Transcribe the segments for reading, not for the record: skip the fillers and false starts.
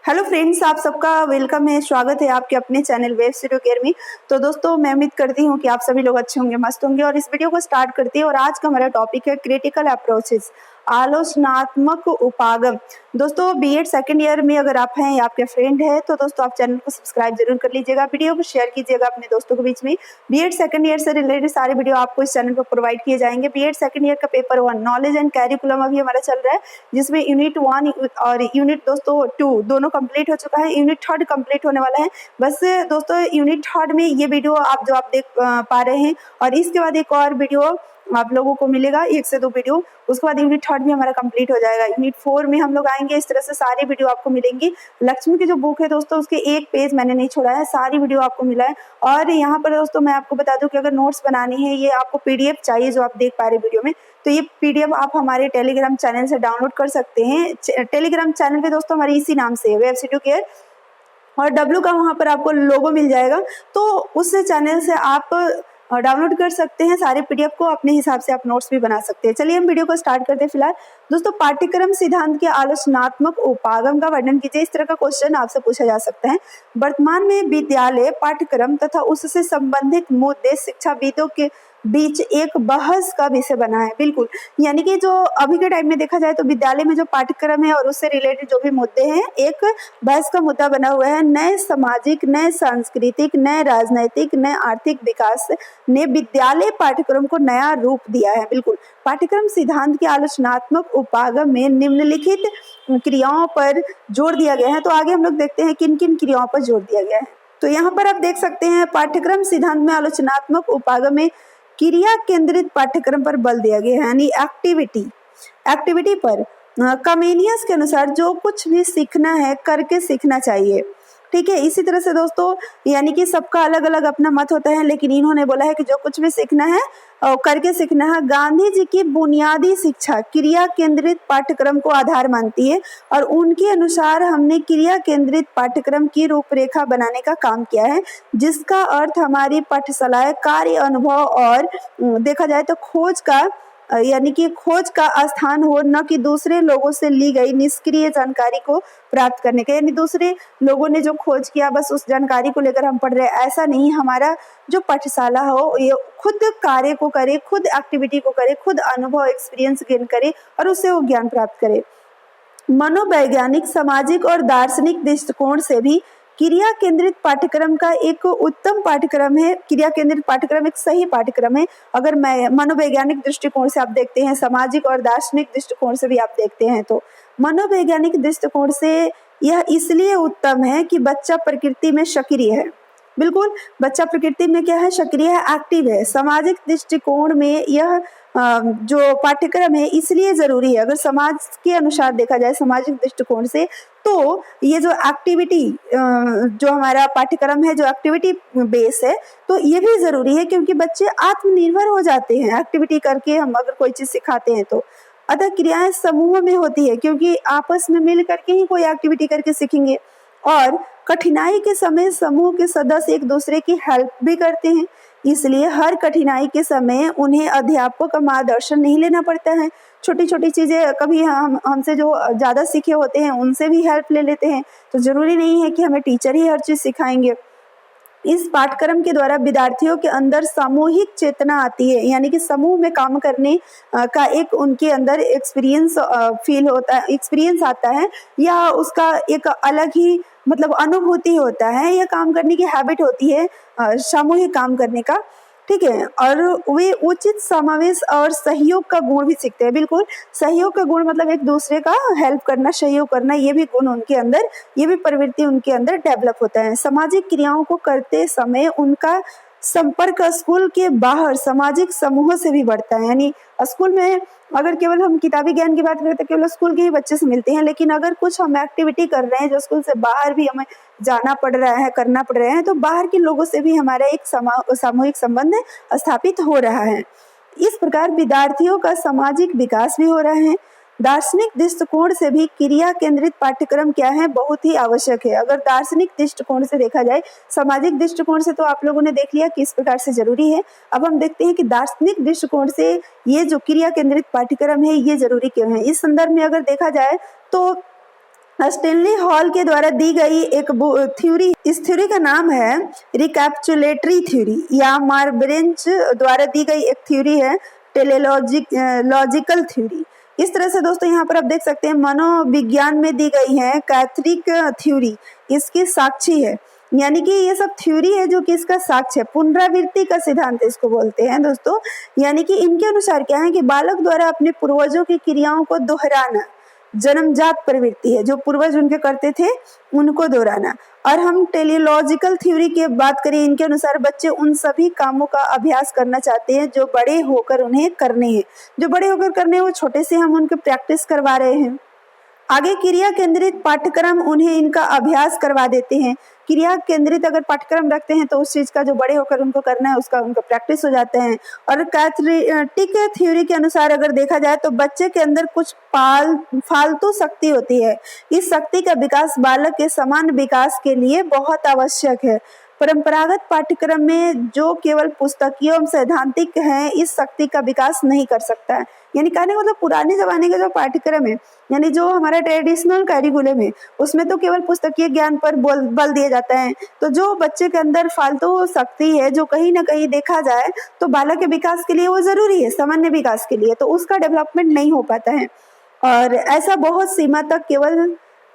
Hello friends, आप सबका welcome है। स्वागत है आपके अपने चैनल वेब स्टूडियो केयर में। तो दोस्तों, मैं उम्मीद करती हूँ कि आप सभी लोग अच्छे होंगे, मस्त होंगे। और इस वीडियो को स्टार्ट करते हैं। और आज का हमारा टॉपिक है क्रिटिकल अप्रोचेस, आलोचनात्मक उपागम। दोस्तों, बीएड सेकंड ईयर में अगर आप हैं या आपके फ्रेंड है तो दोस्तों आप चैनल को सब्सक्राइब जरूर कर लीजिएगा, वीडियो को शेयर कीजिएगा अपने दोस्तों के बीच में। बीएड सेकंड ईयर से रिलेटेड सारे वीडियो आपको इस चैनल पर प्रोवाइड किए जाएंगे। बीएड सेकंड ईयर का पेपर 1 नॉलेज एंड कैरिकुलम अभी हमारा चल रहा है, जिसमें यूनिट 1 और यूनिट दोस्तों 2 दोनों कंप्लीट हो चुका है। यूनिट 3 कंप्लीट होने वाला है। बस दोस्तों, यूनिट 3 में ये वीडियो आप देख पा रहे हैं, और इसके बाद एक और वीडियो आप लोगों को मिलेगा, 1 से 2 वीडियो। उसके बाद यूनिट 3 भी हमारा कंप्लीट हो जाएगा। यूनिट 4 में हम लोग आएंगे। इस तरह से सारी वीडियो आपको मिलेंगी। लक्ष्मी की जो बुक है दोस्तों, उसके एक पेज मैंने नहीं छोड़ा है, सारी वीडियो आपको मिला है। और यहाँ पर दोस्तों मैं आपको बता दूं कि अगर नोट्स बनानी है, ये आपको पीडीएफ चाहिए जो आप देख पा रहे वीडियो में, तो ये पीडीएफ आप हमारे टेलीग्राम चैनल से डाउनलोड कर सकते हैं। टेलीग्राम चैनल पे दोस्तों हमारी इसी नाम से है, वेब स्टूडियो केयर, और डब्लू का वहां पर आपको लोगो मिल जाएगा। तो उस चैनल से आप डाउनलोड कर सकते हैं सारे पीडीएफ को, अपने हिसाब से आप नोट्स भी बना सकते हैं। चलिए हम वीडियो को स्टार्ट करते हैं। फिलहाल दोस्तों, पाठ्यक्रम सिद्धांत के आलोचनात्मक उपागम का वर्णन कीजिए। इस तरह का क्वेश्चन आपसे पूछा जा सकता है। वर्तमान में विद्यालय पाठ्यक्रम तथा उससे संबंधित मुद्दे शिक्षाविदों के बीच एक बहस का विषय बना है। बिल्कुल, यानी कि जो अभी के टाइम में देखा जाए तो विद्यालय में जो पाठ्यक्रम है और उससे रिलेटेड जो भी मुद्दे हैं, एक बहस का मुद्दा बना हुआ है। नए सामाजिक, नए सांस्कृतिक, नए राजनैतिक, नए आर्थिक विकास ने विद्यालय पाठ्यक्रम को नया रूप दिया है। बिल्कुल, पाठ्यक्रम सिद्धांत के आलोचनात्मक उपागम में निम्नलिखित क्रियाओं पर जोर दिया गया है। तो आगे हम लोग देखते हैं किन किन क्रियाओं पर जोर दिया गया है। तो यहाँ पर आप देख सकते हैं, पाठ्यक्रम सिद्धांत में आलोचनात्मक उपागम में क्रिया केंद्रित पाठ्यक्रम पर बल दिया गया है, यानी एक्टिविटी पर। कमेनियस के अनुसार जो कुछ भी सीखना है करके सीखना चाहिए। ठीक है, इसी तरह से दोस्तों, यानी कि सबका अलग अलग अपना मत होता है, लेकिन इन्होंने बोला है कि जो कुछ भी सीखना है और करके सीखना है। गांधी जी की बुनियादी शिक्षा क्रिया केंद्रित पाठ्यक्रम को आधार मानती है, और उनके अनुसार हमने क्रिया केंद्रित पाठ्यक्रम की रूपरेखा बनाने का काम किया है, जिसका अर्थ हमारी पाठशालाएं कार्य, अनुभव और देखा जाए तो खोज का, यानी कि खोज का स्थान हो, न कि दूसरे लोगों से ली गई निष्क्रिय जानकारी को प्राप्त करने का। यानी दूसरे लोगों ने जो खोज किया, बस उस जानकारी को लेकर हम पढ़ रहे हैं, ऐसा नहीं। हमारा जो पाठशाला हो, ये खुद कार्य को करे, खुद एक्टिविटी को करे, खुद अनुभव, एक्सपीरियंस गेन करे और उससे वो ज्ञान प्राप्त करे। मनोवैज्ञानिक, सामाजिक और दार्शनिक दृष्टिकोण से भी क्रिया केंद्रित पाठ्यक्रम का एक उत्तम पाठ्यक्रम है। क्रिया केंद्रित पाठ्यक्रम एक सही पाठ्यक्रम है। अगर मैं मनोवैज्ञानिक दृष्टिकोण से आप देखते हैं, सामाजिक और दार्शनिक दृष्टिकोण से भी आप देखते हैं, तो मनोवैज्ञानिक दृष्टिकोण से यह इसलिए उत्तम है कि बच्चा प्रकृति में सक्रिय है। बिल्कुल, बच्चा प्रकृति में क्या है? सक्रिय है, एक्टिव है। सामाजिक दृष्टिकोण में यह जो पाठ्यक्रम है इसलिए जरूरी है। अगर समाज के अनुसार देखा जाए, सामाजिक दृष्टिकोण से, तो ये जो एक्टिविटी, जो हमारा पाठ्यक्रम है, जो एक्टिविटी बेस है, तो ये भी जरूरी है, क्योंकि बच्चे आत्मनिर्भर हो जाते हैं एक्टिविटी करके। हम अगर कोई चीज सिखाते हैं तो अतः क्रियाएं समूह में होती है, क्योंकि आपस में मिल करके ही कोई एक्टिविटी करके सीखेंगे। और कठिनाई के समय समूह के सदस्य एक दूसरे की हेल्प भी करते हैं, इसलिए हर कठिनाई के समय उन्हें अध्यापकों का मार्गदर्शन नहीं लेना पड़ता है। छोटी छोटी चीजें कभी हमसे जो ज्यादा सीखे होते हैं उनसे भी हेल्प ले लेते हैं। तो जरूरी नहीं है कि हमें टीचर ही हर चीज सिखाएंगे। इस पाठ्यक्रम के द्वारा विद्यार्थियों के अंदर सामूहिक चेतना आती है, यानी कि समूह में काम करने का एक उनके अंदर एक्सपीरियंस फील होता है, एक्सपीरियंस आता है, या उसका एक अलग ही मतलब अनुभूति होता है, या काम करने की हैबिट होती है सामूहिक काम करने का। ठीक है, और वे उचित समावेश और सहयोग का गुण भी सीखते हैं। बिल्कुल, सहयोग का गुण मतलब एक दूसरे का हेल्प करना, सहयोग करना, ये भी गुण उनके अंदर, ये भी प्रवृत्ति उनके अंदर डेवलप होता है। सामाजिक क्रियाओं को करते समय उनका संपर्क स्कूल के बाहर सामाजिक समूहों से भी बढ़ता है। यानी स्कूल में अगर केवल हम किताबी ज्ञान की बात करें तो केवल स्कूल के ही बच्चे से मिलते हैं, लेकिन अगर कुछ हम एक्टिविटी कर रहे हैं जो स्कूल से बाहर भी हमें जाना पड़ रहा है, करना पड़ रहा है, तो बाहर के लोगों से भी हमारा एक सामूहिक संबंध स्थापित हो रहा है। इस प्रकार विद्यार्थियों का सामाजिक विकास भी हो रहा है। दार्शनिक दृष्टिकोण से भी क्रिया केंद्रित पाठ्यक्रम क्या है? बहुत ही आवश्यक है। अगर दार्शनिक दृष्टिकोण से देखा जाए, सामाजिक दृष्टिकोण से तो आप लोगों ने देख लिया कि इस प्रकार से जरूरी है। अब हम देखते हैं कि दार्शनिक दृष्टिकोण से ये जो क्रिया केंद्रित पाठ्यक्रम है ये जरूरी क्यों है। इस संदर्भ में अगर देखा जाए तो स्टेनली हॉल के द्वारा दी गई एक थ्योरी, इस थ्योरी का नाम है रिकैप्चुलेटरी थ्योरी, या मार्ब्रेंच द्वारा दी गई एक थ्योरी है टेलेलॉजिकल थ्योरी। इस तरह से दोस्तों यहाँ पर आप देख सकते हैं मनोविज्ञान में दी गई है कैथरिक थ्योरी, इसकी साक्षी है। यानी कि ये सब थ्योरी है जो कि इसका साक्ष्य है, पुनरावृत्ति का सिद्धांत इसको बोलते हैं दोस्तों। यानी कि इनके अनुसार क्या है कि बालक द्वारा अपने पूर्वजों की क्रियाओं को दोहराना जन्मजात प्रवृत्ति है, जो पूर्वज उनके करते थे उनको दोहराना। और हम टेलीलॉजिकल थ्योरी की बात करें, इनके अनुसार बच्चे उन सभी कामों का अभ्यास करना चाहते हैं जो बड़े होकर उन्हें करने हैं, जो बड़े होकर करने हैं वो छोटे से हम उनके प्रैक्टिस करवा रहे हैं। आगे क्रिया केंद्रित पाठ्यक्रम उन्हें इनका अभ्यास करवा देते हैं। क्रिया केंद्रित अगर पाठ्यक्रम रखते हैं तो उस चीज का जो बड़े होकर उनको करना है उसका उनका प्रैक्टिस हो जाता है। और कैथरेटिक थ्योरी के अनुसार अगर देखा जाए तो बच्चे के अंदर कुछ फालतू शक्ति होती है। इस शक्ति का विकास बालक के समान विकास के लिए बहुत आवश्यक है। परंपरागत पाठ्यक्रम में जो केवल पुस्तकीय एवं सैद्धांतिक है, इस शक्ति का विकास नहीं कर सकता है। यानी कहने का मतलब पुराने जमाने का जो पाठ्यक्रम है, यानी जो हमारा ट्रेडिशनल कैरिकुलम है, उसमें तो केवल पुस्तकीय ज्ञान पर बल दिया जाता है। तो जो बच्चे के अंदर फालतू शक्ति है, जो कहीं ना कहीं देखा जाए तो बालक के विकास के लिए वो जरूरी है, सामान्य विकास के लिए, तो उसका डेवलपमेंट नहीं हो पाता है। और ऐसा बहुत सीमा तक केवल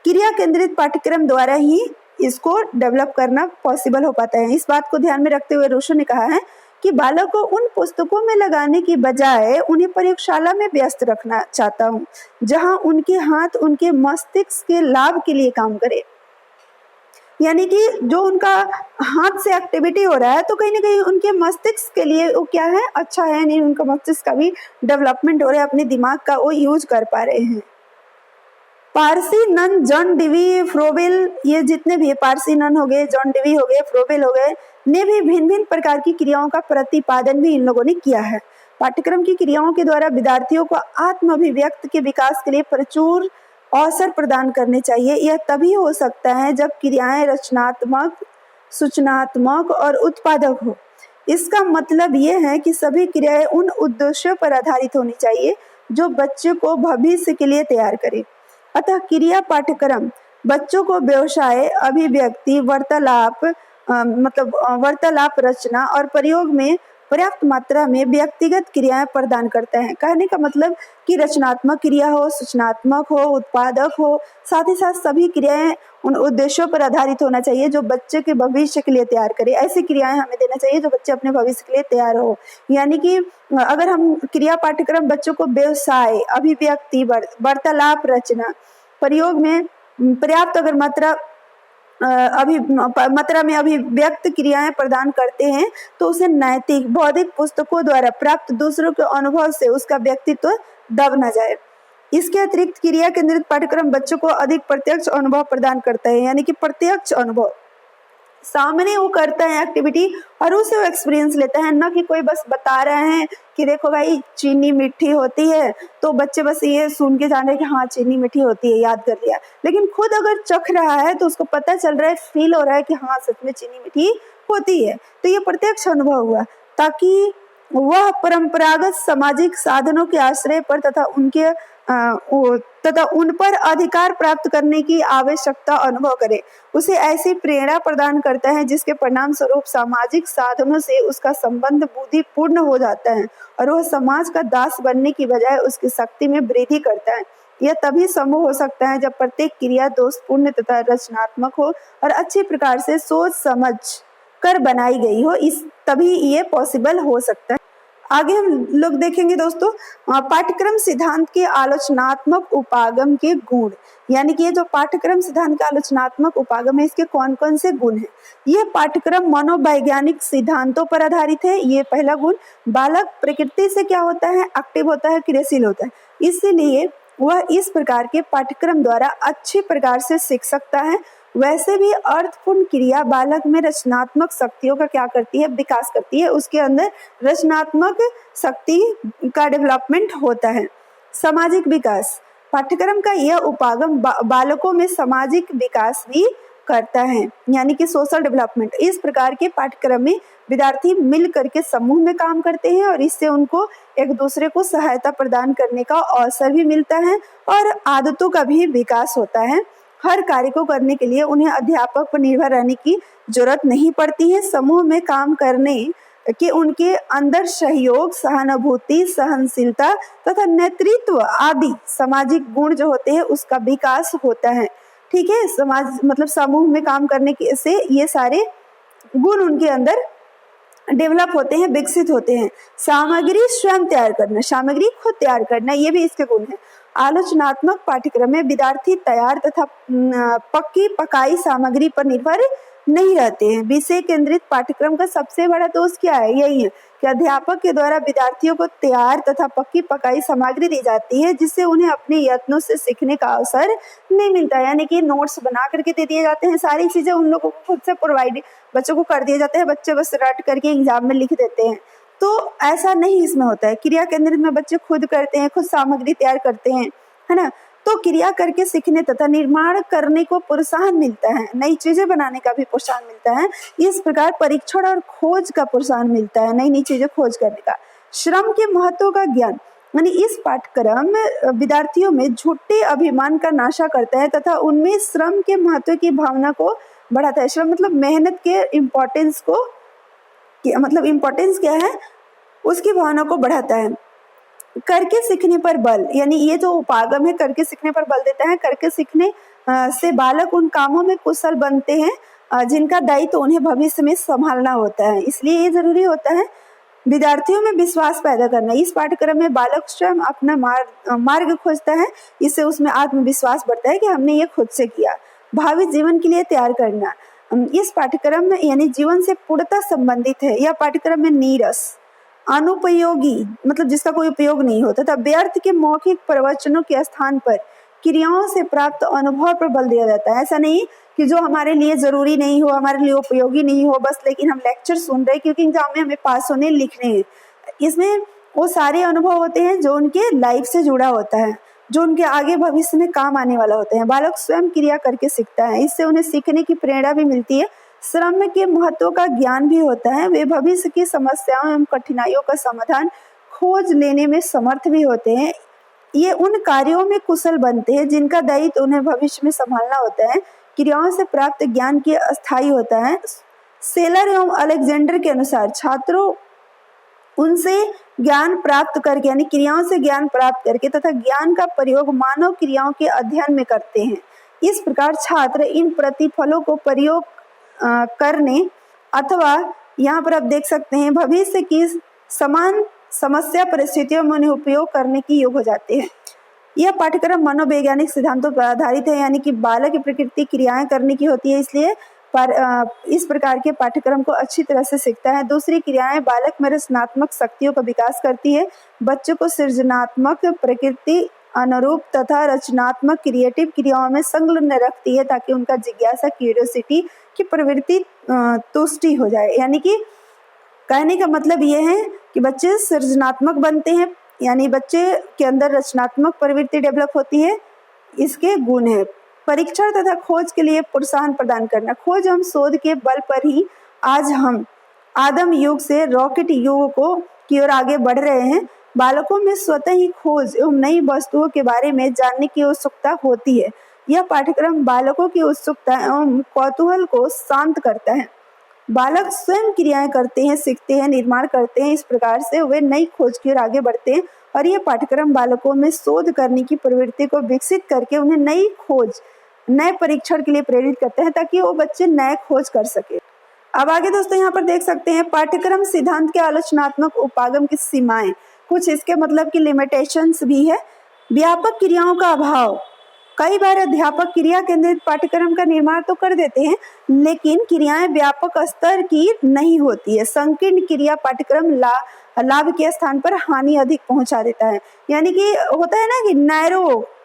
क्रिया केंद्रित पाठ्यक्रम द्वारा ही इसको डेवलप करना पॉसिबल हो पाता है। इस बात को ध्यान में रखते हुए रोशो ने कहा है कि बालक को उन पुस्तकों में लगाने की बजाय उन्हें प्रयोगशाला में व्यस्त रखना चाहता हूँ, जहाँ उनके हाथ उनके मस्तिष्क के लाभ के लिए काम करे। यानी कि जो उनका हाथ से एक्टिविटी हो रहा है तो कहीं ना कहीं उनके मस्तिष्क के लिए वो क्या है, अच्छा है, नहीं उनका मस्तिष्क का भी डेवलपमेंट हो रहा है, अपने दिमाग का वो यूज कर पा रहे हैं। Percy Nunn, John Dewey, Froebel, ये जितने भी पारसी नन हो गए, जॉन डिवी हो गए, फ्रोबेल हो गए, ने भी भिन्न भिन्न प्रकार की क्रियाओं का प्रतिपादन भी इन लोगों ने किया है। पाठ्यक्रम की क्रियाओं के द्वारा विद्यार्थियों को आत्म अभिव्यक्त के विकास के लिए प्रचुर अवसर प्रदान करने चाहिए। यह तभी हो सकता है जब क्रियाएं रचनात्मक, सूचनात्मक और उत्पादक हो। इसका मतलब ये है कि सभी क्रियाएं उन उद्देश्यों पर आधारित होनी चाहिए जो बच्चे को भविष्य के लिए तैयार करे। अतः क्रिया पाठ्यक्रम बच्चों को व्यवसाय, अभिव्यक्ति, वार्तालाप, रचना और प्रयोग में पर्याप्त मात्रा में व्यक्तिगत क्रियाएं प्रदान करता है। कहने का मतलब कि रचनात्मक क्रिया हो, सूचनात्मक हो, उत्पादक हो, साथ ही साथ सभी क्रियाएं उन उद्देश्यों पर आधारित होना चाहिए जो बच्चे के भविष्य के लिए तैयार करे। ऐसी क्रियाएं हमें देना चाहिए जो बच्चे अपने भविष्य के लिए तैयार हो। यानी कि अगर हम क्रिया पाठ्यक्रम बच्चों को व्यवसाय, अभिव्यक्ति, वार्तालाप, रचना, प्रयोग में पर्याप्त अगर मात्रा में अभिव्यक्त क्रियाएं प्रदान करते हैं तो उसे नैतिक, बौद्धिक पुस्तकों द्वारा प्राप्त दूसरों के अनुभव से उसका व्यक्तित्व दब न जाए। इसके अतिरिक्त क्रिया केंद्रित पाठ्यक्रम बच्चों को अधिक प्रत्यक्ष अनुभव प्रदान करता है। यानी कि प्रत्यक्ष अनुभव, सामने वो करता है एक्टिविटी और उसे वो एक्सपीरियंस लेता है, न कि कोई बस बता रहे हैं कि देखो भाई चीनी मीठी होती है, तो बच्चे बस ये सुन के जान रहे हैं कि हाँ चीनी मीठी होती है, याद कर लिया। लेकिन खुद अगर चख रहा है तो उसको पता चल रहा है, फील हो रहा है कि हाँ सच में चीनी मीठी होती है। तो ये प्रत्यक्ष अनुभव हुआ, ताकि वह परंपरागत सामाजिक साधनों के आश्रय पर तथा उन पर अधिकार प्राप्त करने की आवश्यकता अनुभव करे। उसे ऐसी प्रेरणा प्रदान करता है जिसके परिणाम स्वरूप सामाजिक साधनों से उसका संबंध बुद्धिपूर्ण हो जाता है और वह समाज का दास बनने की बजाय उसकी शक्ति में वृद्धि करता है। यह तभी संभव हो सकता है जब प्रत्येक क्रिया दोषपूर्ण तथा रचनात्मक हो और अच्छी प्रकार से सोच समझ कर बनाई गई हो। तभी ये पॉसिबल हो सकता है। आगे हम लोग देखेंगे दोस्तों पाठ्यक्रम सिद्धांत के आलोचनात्मक उपागम के गुण। यानी कि ये जो पाठ्यक्रम सिद्धांत का आलोचनात्मक उपागम है, इसके कौन कौन से गुण हैं। यह पाठ्यक्रम मनोवैज्ञानिक सिद्धांतों पर आधारित है। ये पहला गुण, बालक प्रकृति से क्या होता है, एक्टिव होता है, क्रियाशील होता है, इसलिए वह इस प्रकार के पाठ्यक्रम द्वारा अच्छी प्रकार से सीख सकता है। वैसे भी अर्थपूर्ण क्रिया बालक में रचनात्मक शक्तियों का क्या करती है, विकास करती है, उसके अंदर रचनात्मक शक्ति का डेवलपमेंट होता है। सामाजिक विकास, पाठ्यक्रम का यह उपागम बालकों में सामाजिक विकास भी करता है, यानी कि सोशल डेवलपमेंट। इस प्रकार के पाठ्यक्रम में विद्यार्थी मिल करके समूह में काम करते हैं और इससे उनको एक दूसरे को सहायता प्रदान करने का अवसर भी मिलता है और आदतों का भी विकास होता है। हर कार्य को करने के लिए उन्हें अध्यापक पर निर्भर रहने की जरूरत नहीं पड़ती है। समूह में काम करने कि उनके अंदर सहयोग, सहानुभूति, सहनशीलता तथा नेतृत्व आदि सामाजिक गुण जो होते हैं उसका विकास होता है। ठीक है, समाज मतलब समूह में काम करने से ये सारे गुण उनके अंदर डेवलप होते हैं, विकसित होते हैं। सामग्री स्वयं तैयार करना, सामग्री खुद तैयार करना, ये भी इसके गुण है। आलोचनात्मक पाठ्यक्रम में विद्यार्थी तैयार तथा पक्की पकाई सामग्री पर निर्भर नहीं रहते हैं। विषय केंद्रित पाठ्यक्रम का सबसे बड़ा दोष क्या है? यही है कि अध्यापक के द्वारा विद्यार्थियों को तैयार तथा पक्की पकाई सामग्री दी जाती है, जिससे उन्हें अपने यत्नों से सीखने का अवसर नहीं मिलता। यानी कि नोट्स बना करके दे दिए जाते हैं, सारी चीजें उन लोगों को खुद से प्रोवाइड बच्चों को कर दिए जाते हैं, बच्चे बस रट करके एग्जाम में लिख देते हैं। तो ऐसा नहीं इसमें होता है। क्रिया केंद्रित में बच्चे खुद करते हैं, खुद सामग्री तैयार करते हैं, है ना। तो क्रिया करके सीखने तथा निर्माण करने को प्रोत्साहन मिलता है, नई चीजें बनाने का भी प्रोत्साहन मिलता है। इस प्रकार परीक्षण और खोज का प्रोत्साहन मिलता है, नई नई चीजें खोज करने का। श्रम के महत्व का ज्ञान, यानी इस पाठ्यक्रम विद्यार्थियों में झूठे अभिमान का नाशा करता है तथा उनमें श्रम के महत्व की भावना को बढ़ाता है। श्रम मतलब मेहनत के इम्पोर्टेंस को, मतलब इम्पोर्टेंस क्या है उसकी भावना को बढ़ाता है। करके सीखने पर बल, यानी ये जो उपागम है करके सीखने पर बल देता है। करके सीखने से बालक उन कामों में कुशल बनते हैं जिनका दायित्व उन्हें भविष्य में संभालना होता है। इसलिए ये जरूरी होता है विद्यार्थियों में विश्वास पैदा करना। इस पाठ्यक्रम में बालक स्वयं अपना मार्ग खोजता है, इससे उसमें आत्मविश्वास बढ़ता है कि हमने ये खुद से किया। भावी जीवन के लिए तैयार करना, इस पाठ्यक्रम में यानी जीवन से पूर्णतः संबंधित है। यह पाठ्यक्रम में नीरस, अनुपयोगी मतलब जिसका कोई उपयोग नहीं होता था, व्यर्थ के मौखिक प्रवचनों के स्थान पर क्रियाओं से प्राप्त अनुभव पर बल दिया जाता है। ऐसा नहीं कि जो हमारे लिए जरूरी नहीं हो, हमारे लिए उपयोगी नहीं हो, बस लेकिन हम लेक्चर सुन रहे क्योंकि एग्जाम में हमें पास होने लिखने हैं। इसमें वो सारे अनुभव होते हैं जो उनके लाइफ से जुड़ा होता है, जो उनके आगे भविष्य में काम आने वाला होते हैं। बालक स्वयं क्रिया करके सीखता है, इससे उन्हें सीखने की प्रेरणा भी मिलती है। श्रम के महत्व का ज्ञान भी होता है। वे भविष्य की समस्याओं एवं कठिनाइयों का समाधान खोज लेने में समर्थ भी होते हैं। ये उन कार्यों में कुशल बनते हैं जिनका दायित्व उन्हें भविष्य में संभालना होता है। क्रियाओं से प्राप्त ज्ञान की अस्थायी होता है। सेलर एवं अलेक्जेंडर के अनुसार छात्रों उनसे ज्ञान प्राप्त करके यानी क्रियाओं से ज्ञान प्राप्त करके तथा ज्ञान का प्रयोग मानव क्रियाओं के अध्ययन में करते हैं। इस प्रकार छात्र इन प्रतिफलों को प्रयोग करने अथवा यहाँ पर आप देख सकते हैं भविष्य की समान समस्या परिस्थितियों में उन्हें उपयोग करने की योग्य हो जाते हैं। यह पाठ्यक्रम मनोवैज्ञानिक सिद्धांतों पर आधारित है, यानी कि बालक की प्रकृति क्रियाएं करने की होती है, इसलिए इस प्रकार के पाठ्यक्रम को अच्छी तरह से सीखता है। दूसरी क्रियाएं बालक में रचनात्मक शक्तियों का विकास करती है, बच्चों को सृजनात्मक, प्रकृति अनुरूप तथा रचनात्मक क्रिएटिव क्रियाओं में संलग्न रखती है ताकि उनका जिज्ञासा, क्यूरियोसिटी की प्रवृत्ति तुष्टि हो जाए। यानी कि कहने का मतलब ये है कि बच्चे सृजनात्मक बनते हैं, यानी बच्चे के अंदर रचनात्मक प्रवृत्ति डेवलप होती है, इसके गुण है। परीक्षण तथा खोज के लिए प्रोत्साहन प्रदान करना, खोज एवं शोध के बल पर ही आज हम आदम युग से रॉकेट युग की ओर आगे बढ़ रहे हैं। बालकों में स्वतः ही खोज एवं नई वस्तुओं के बारे में जानने की उत्सुकता होती है। यह पाठ्यक्रम बालकों की उत्सुकता एवं कौतूहल को शांत करता है। बालक स्वयं क्रियाएं करते हैं, सीखते हैं, निर्माण करते हैं, इस प्रकार से वे नई खोज की ओर आगे बढ़ते हैं और यह पाठ्यक्रम बालकों में शोध करने की प्रवृत्ति को विकसित करके उन्हें नई खोज, नए परीक्षण के लिए प्रेरित करते हैं ताकि वो बच्चे नए खोज कर सके। अब आगे दोस्तों यहाँ पर देख सकते हैं पाठ्यक्रम सिद्धांत के आलोचनात्मक उपागम की सीमाएं, कुछ इसके मतलब की लिमिटेशंस भी है। व्यापक क्रियाओं का अभाव, कई बार अध्यापक क्रिया केंद्रित पाठ्यक्रम का निर्माण तो कर देते हैं लेकिन क्रियाएं व्यापक स्तर की नहीं होती है। संकीर्ण क्रिया पाठ्यक्रम लाभ के स्थान पर हानि अधिक पहुंचा देता है। यानी कि होता है ना कि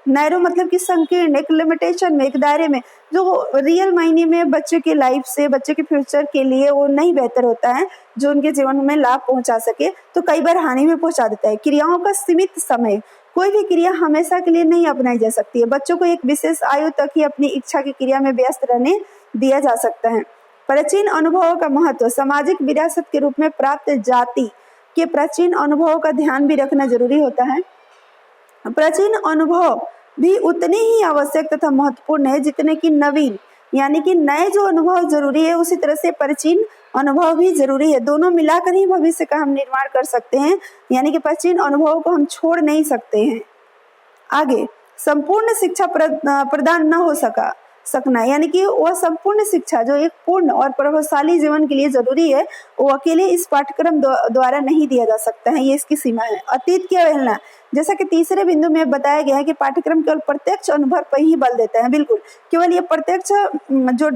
नैरो मतलब कि संकीर्ण, एक लिमिटेशन में, एक दायरे में, जो रियल मायने में बच्चे की लाइफ से, बच्चे के फ्यूचर के लिए वो नहीं बेहतर होता है, जो उनके जीवन में लाभ पहुंचा सके, तो कई बार हानि भी पहुंचा देता है। क्रियाओं का सीमित समय, कोई भी क्रिया हमेशा के लिए नहीं अपनाई जा सकती है। बच्चों को एक विशेष आयु तक ही अपनी इच्छा की क्रिया में व्यस्त रहने दिया जा सकता है। प्राचीन अनुभवों का महत्व, सामाजिक विरासत के रूप में प्राप्त जाति के प्राचीन अनुभवों का ध्यान भी रखना जरूरी होता है। प्राचीन अनुभव भी उतने ही आवश्यक तथा महत्वपूर्ण है जितने कि नवीन यानी कि नए जो अनुभव जरूरी है, उसी तरह से प्राचीन अनुभव भी जरूरी है। दोनों मिलाकर ही भविष्य का हम निर्माण कर सकते हैं, यानी कि प्राचीन अनुभवों को हम छोड़ नहीं सकते हैं। आगे, संपूर्ण शिक्षा प्रदान न हो सकना यानी कि वह संपूर्ण शिक्षा जो एक पूर्ण और प्रभावशाली जीवन के लिए जरूरी है, वो अकेले इस पाठ्यक्रम द्वारा नहीं दिया जा सकता है, ये इसकी सीमा है। अतीत की अवहेलना, जैसा कि तीसरे बिंदु में बताया गया है कि पाठ्यक्रम केवल प्रत्यक्ष अनुभव पर ही बल देता है। बिल्कुल, केवल ये प्रत्यक्ष जो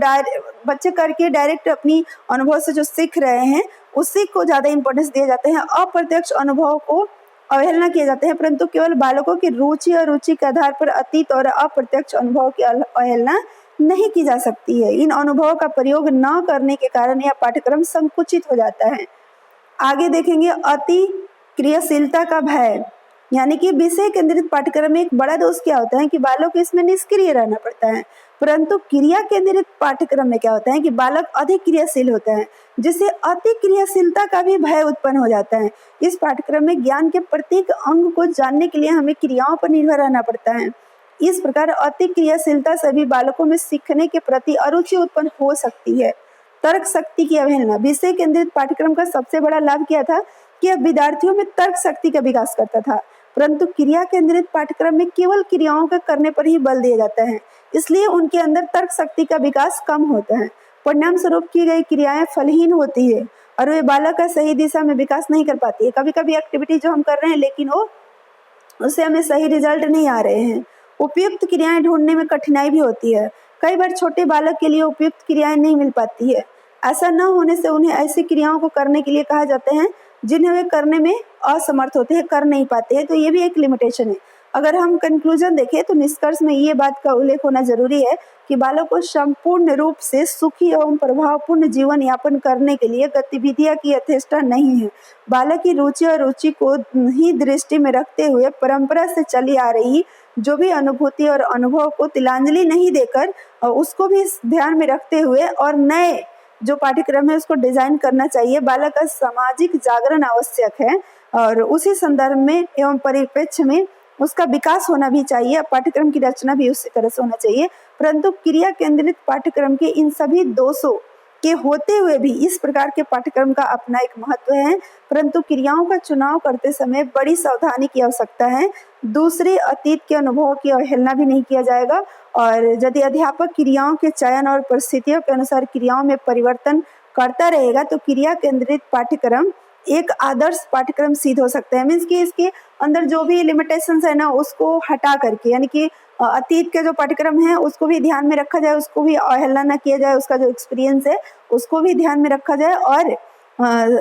बच्चे करके डायरेक्ट अपनी अनुभव से जो सीख रहे हैं, उसी को ज्यादा इंपॉर्टेंस दिए जाते हैं। अप्रत्यक्ष अनुभव को अवहेलना किए जाते हैं, परंतु केवल बालकों की रुचि और रुचि के आधार पर अतीत और अप्रत्यक्ष अनुभव की अवहेलना नहीं की जा सकती है। इन अनुभवों का प्रयोग न करने के कारण यह पाठ्यक्रम संकुचित हो जाता है। आगे देखेंगे, अति क्रियाशीलता का भय, यानी कि विषय केंद्रित पाठ्यक्रम में एक बड़ा दोष क्या होता है कि बालक को इसमें निष्क्रिय रहना पड़ता है, परंतु क्रिया केंद्रित पाठ्यक्रम में क्या होता है कि बालक अधिक क्रियाशील होता है, जिससे अति क्रियाशीलता का भी भय उत्पन्न हो जाता है। इस पाठ्यक्रम में ज्ञान के प्रत्येक अंग को जानने के लिए हमें क्रियाओं पर निर्भर रहना पड़ता है। इस प्रकार अति क्रियाशीलता से भी बालकों में सीखने के प्रति अरुचि उत्पन्न हो सकती है। तर्क शक्ति की अवहेलना, विषय केंद्रित पाठ्यक्रम का सबसे बड़ा लाभ क्या था कि अब विद्यार्थियों में तर्क शक्ति का विकास करता था, परंतु क्रिया केंद्रित पाठ्यक्रम में केवल क्रियाओं के करने पर ही बल दिया जाता है, इसलिए उनके अंदर तर्क शक्ति का विकास कम होता है। परिणाम स्वरूप की गई क्रियाएं फलहीन होती है और वे बालक का सही दिशा में विकास नहीं कर पाती है। कभी कभी एक्टिविटी जो हम कर रहे हैं, लेकिन उससे हमें सही रिजल्ट नहीं आ रहे हैं। उपयुक्त क्रियाएं ढूंढने में कठिनाई भी होती है। कई बार छोटे बालक के लिए उपयुक्त क्रियाएं नहीं मिल पाती है। ऐसा न होने से उन्हें ऐसी क्रियाओं को करने के लिए कहा जाते हैं जिन्हें वे करने में असमर्थ होते हैं, कर नहीं पाते हैं, तो ये भी एक लिमिटेशन है। अगर हम कंक्लूजन देखें तो निष्कर्ष में ये बात का उल्लेख होना जरूरी है कि बालक को संपूर्ण रूप से सुखी एवं प्रभावपूर्ण जीवन यापन करने के लिए गतिविधियां की यथेष्टता नहीं है। बालक की रुचि और रुचि को ही दृष्टि में रखते हुए परंपरा से चली आ रही जो भी अनुभूति और अनुभव को तिलांजलि नहीं देकर उसको भी ध्यान में रखते हुए और नए जो पाठ्यक्रम है उसको डिजाइन करना चाहिए। बालक का सामाजिक जागरण आवश्यक है और उसी संदर्भ में एवं परिप्रेक्ष्य में उसका विकास होना भी चाहिए। पाठ्यक्रम की रचना भी उसी तरह से होना चाहिए, परंतु क्रिया केंद्रित पाठ्यक्रम के इन सभी दोषों के होते हुए भी इस प्रकार के पाठ्यक्रम का अपना एक महत्व है, परंतु क्रियाओं का चुनाव करते समय बड़ी सावधानी की आवश्यकता है। दूसरे अतीत के अनुभवों की अवहेलना भी नहीं किया जाएगा और यदि अध्यापक क्रियाओं के चयन और परिस्थितियों के अनुसार क्रियाओं में परिवर्तन करता रहेगा तो क्रिया केंद्रित पाठ्यक्रम एक आदर्श पाठ्यक्रम सिद्ध हो सकता है। मीन्स कि इसके अंदर जो भी लिमिटेशंस है ना, उसको हटा करके, यानी कि अतीत के जो पाठ्यक्रम है उसको भी ध्यान में रखा जाए, उसको भी अवहेलना न किया जाए, उसका जो एक्सपीरियंस है उसको भी ध्यान में रखा जाए और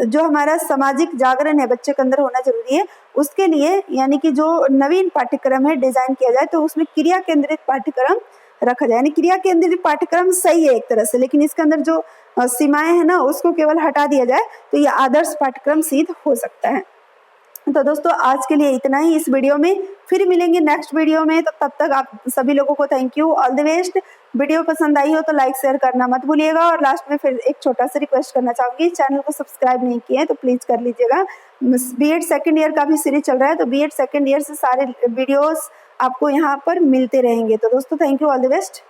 जो हमारा सामाजिक जागरण है बच्चे के अंदर होना जरूरी है, उसके लिए यानी कि जो नवीन पाठ्यक्रम है डिजाइन किया जाए तो उसमें क्रिया केंद्रित पाठ्यक्रम रखा जाए। यानी क्रिया केंद्रित पाठ्यक्रम सही है एक तरह से, लेकिन इसके अंदर जो सीमाएं हैं ना उसको केवल हटा दिया जाए तो ये आदर्श पाठ्यक्रम सिद्ध हो सकता है। तो दोस्तों आज के लिए इतना ही इस वीडियो में, फिर मिलेंगे नेक्स्ट वीडियो में। तो तब तक आप सभी लोगों को thank you, all the best. Video पसंद आई हो तो लाइक शेयर करना मत भूलिएगा और लास्ट में फिर एक छोटा सा रिक्वेस्ट करना चाहूंगी, चैनल को सब्सक्राइब नहीं किए तो प्लीज कर लीजिएगा। बीएड सेकंड ईयर का भी सीरीज चल रहा है, तो बीएड सेकंड ईयर से सारे वीडियोस आपको यहाँ पर मिलते रहेंगे। तो दोस्तों thank you, all the best.